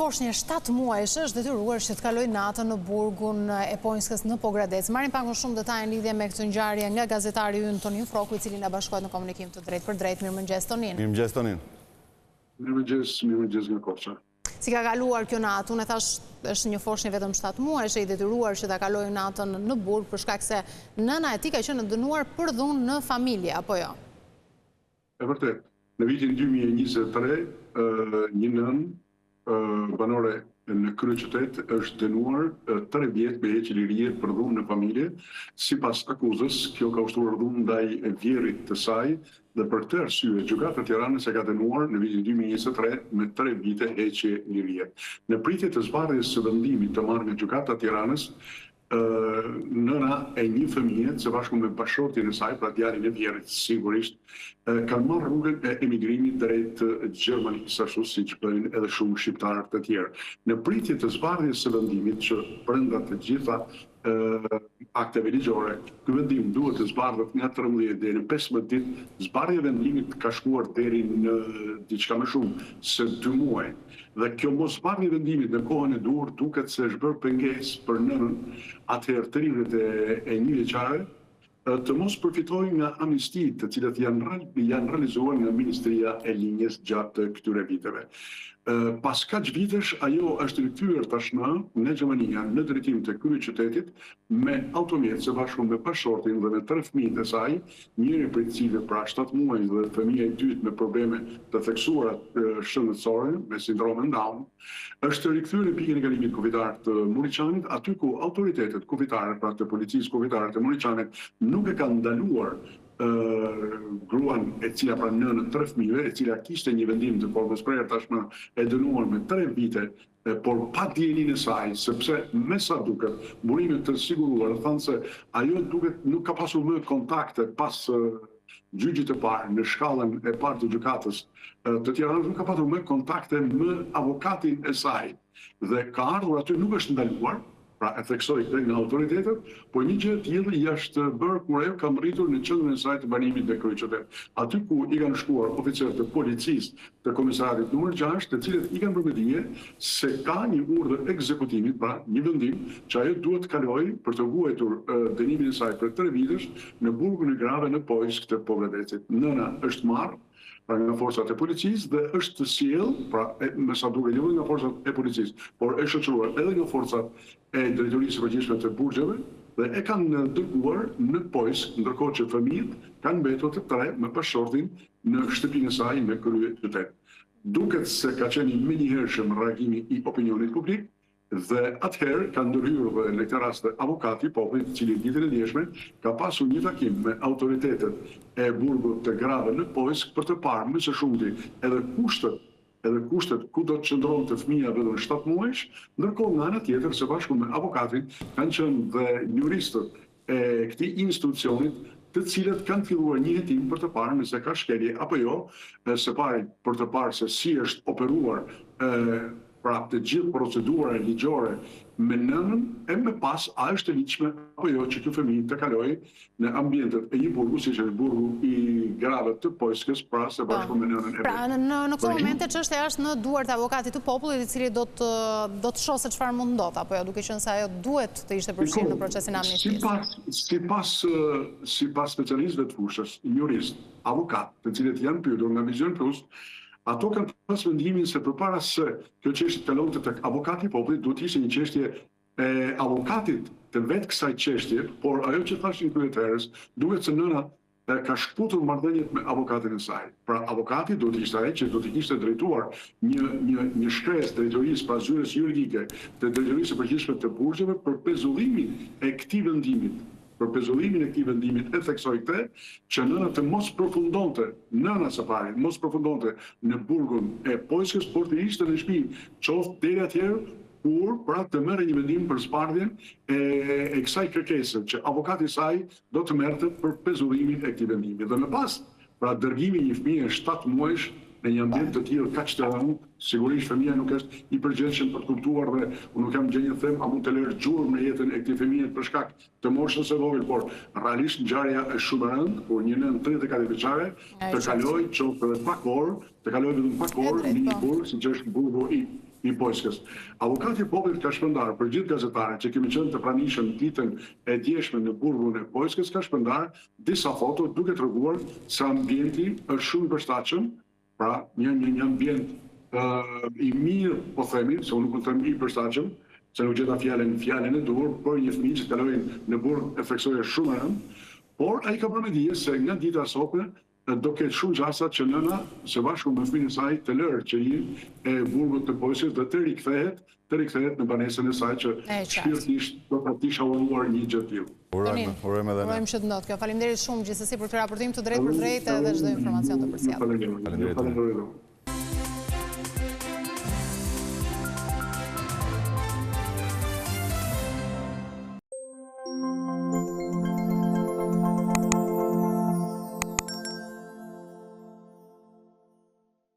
foshnjë 7 muajsh është detyruar që të kalojë natën në burgun e Ponjskës në Pogradec. Marrim pak më shumë detaje në lidhje me këtë ngjarje nga gazetari ynë Tonin Froku, i cili na bashkohet në komunikim të drejtë për drejtë. Mirëmëngjes Tonin. Mirëmëngjes Tonin. Mirëmëngjes nga Korça. Si ka kaluar kjo natë? Unë e thash është një foshnjë vetëm 7 muajsh, i detyruar që ta kalojë natën në burg për shkak se nëna e tij ka qenë dënuar për dhunë në familje, apo jo? E vërtet, në vitin 2023, një nën banore në kryeqytet është dënuar 3 vjet me heqje lirie për dhunë në familje. Sipas akuzës, kjo ka ushtruar dhunë ndaj vjerit të saj dhe për këtë arsye gjykata e Tiranës e ka dënuar në vitin 2023 me 3 vite heqje lirie. Në pritje të zbardhjes së vendimit të marrë nga gjykata e Tiranës, nëna e një fëmije, së bashku me bashortin e saj, pra djalin e vjerit sigurisht, kanë marrë rrugën e emigrimit drejt Gjermanisë, ashtu siç bëjnë edhe shumë shqiptarë të tjerë. Në pritje të zbardhjes së vendimit që brenda të gjitha akteve ligjore, ky vendim duhet të zbardhet nga 13 deri në 15 ditë, zbardhja e vendimit ka shkuar deri në diçka më shumë se 2 muaj. Dhe kjo mos zbardhje e vendimit në kohën e duhur duket se është bërë pengesë për nënën, atëherë 31 vjeçare, të mos përfitojnë nga amnistitë të cilat janë realizuar nga Ministria e Linjës gjatë këtyre viteve. Pas kaq vitesh, ajo është rikthyer tashmë në Gjermani, në drejtim të kryeqytetit, me automjet së bashku me bashortin dhe me 3 fëmijët e saj, njëri prej cilëve pra 7 muaj dhe fëmia e dytë me probleme të theksuara shëndetësore, me sindromin Down, është rikthyer në pikën e kalimit kufitar të Muriçanit, aty ku autoritetet kufitare, pra të policisë kufitare të Muriçanit, nuk e kanë ndaluar gruan e cila pra nënën 3 fëmijëve, e cila kishte një vendim të forcës prerë tashmë e dënuar me 3 vite, por pa dijenin e saj, sepse me sa duket, burimet të siguruar thanë se ajo duket nuk ka pasur më kontakte pas gjyqit të parë, në shkallën e parë të gjykatës të Tiranës, nuk ka pasur më kontakte me avokatin e saj. Dhe ka ardhur aty, nuk është ndaluar, pra e theksoj këtë nga autoritetet, po një gjë tjetër është bërë kur ajo ka rritur në qendrën e saj të banimit në kryeqytet. Aty ku i kanë shkuar oficerë të policisë të komisariatit numër 6, të cilët i kanë përmbledhje se ka një urdhër ekzekutimi, pra një vendim që ajo duhet të kalojë për të vuajtur dënimin e saj për 3 vitesh në burgun e grave në Pojskë të Pogradecit. Nëna është marrë nga forcat e policisë dhe është të sjell, pra me sa duket jo nga forcat e policisë, por e shoqëruar edhe nga forcat e drejtorisë së përgjithshme të burgjeve dhe e kanë dërguar në Pojskë, ndërkohë që fëmijët kanë mbetur të 3 me bashortin në shtëpinë e saj në kryeqytet. Duket se ka qenë i menjëhershëm reagimi i opinionit publik dhe atëherë kanë ndërhyrë në këtë rast avokati i popullit, i cili ditën e djeshme ka pasur një takim me autoritetet e burgut të grave në Pojskë për të parë më së shumti edhe kushtet ku do të qëndron të fëmija vetëm 7 muajsh, ndërkohë nga ana tjetër së bashku me avokatin kanë qenë dhe juristët e këtij institucionit, të cilët kanë filluar një hetim për të parë nëse ka shkelje apo jo, së pari për të parë se si është operuar pra të gjithë procedura ligjore me nënën, e me pas a është e ligjshme apo jo që ky fëmijë të kalojë në ambientet e një burgu siç është burgu i grave të Pojskës, pra së bashku me nënën e vet. Pra në këtë moment çështja është në duart e avokatit të popullit, i cili do të shohë se çfarë mund ndodh, apo jo, duke qenë se ajo duhet të ishte përfshirë në procesin e amnistisë. Sipas specialistëve të fushës, jurist, avokat, të cilët janë pyetur nga Vision Plus, ato kanë pas vendimin se përpara se kjo çështje kalonte tek avokati i popullit, duhet ishte një çështje e avokatit të vetë kësaj çështje, por ajo që thashin kryetërës, duhet se nëna ka shkputur marrëdhëniet me avokatin e saj. Pra avokati duhet ishte ai që duhet ishte drejtuar një shkresë drejtorisë pas zyres juridike të drejtorisë së përgjithshme të burgjeve për pezullimin e këtij vendimit. Për pezullimin e këtij vendimit e theksoi këtë që nëna të mos përfundonte, nëna së pari mos përfundonte në burgun e Pojskës, por të ishte në shtëpi, qoftë deri atëherë kur pra të merrë një vendim për zbardhjen e kësaj kërkese që avokati i saj do të merrte për pezullimin e këtij vendimi. Dhe më pas, pra dërgimi një fëmije 7 muajsh në një ambient të tillë kaq të rëndë, sigurisht fëmia nuk është i përgjithshëm për të kuptuar dhe unë nuk kam gjë të them a mund të lërë gjurmë në jetën e këtij fëmije për shkak të moshës së vogël, por realisht ngjarja është shumë e rëndë kur një nën 34 vjeçare të kalojë qoftë edhe pak orë, të kalojë vetëm pak orë në një burg siç është burgu i i Poljskës. Avokati i popullit ka shpërndar për gjithë gazetarët që kemi qenë të pranishëm ditën e djeshme në burgun e Poljskës, ka shpërndar disa foto duke treguar se ambienti është shumë i përshtatshëm, pra një ambient i mirë, po themi, se unë nuk them i përshtatshëm, se nuk gjeta fjalën e duhur, por një fëmijë që kaloi në burg e theksoi shumë rënd, por ai ka bërë me dije se nga dita e sotme do ketë shumë gjasa që nëna së bashku me fëmijën e saj të lërë që e burgut të Poljskës dhe të rikthehet në banesën e saj që shpirtisht do ta kisha uruar një gjë të tillë. Urojmë që të ndodhë kjo. Faleminderit shumë gjithsesi për këtë raportim të drejtë për drejtë dhe çdo informacion të përcjellë. Faleminderit.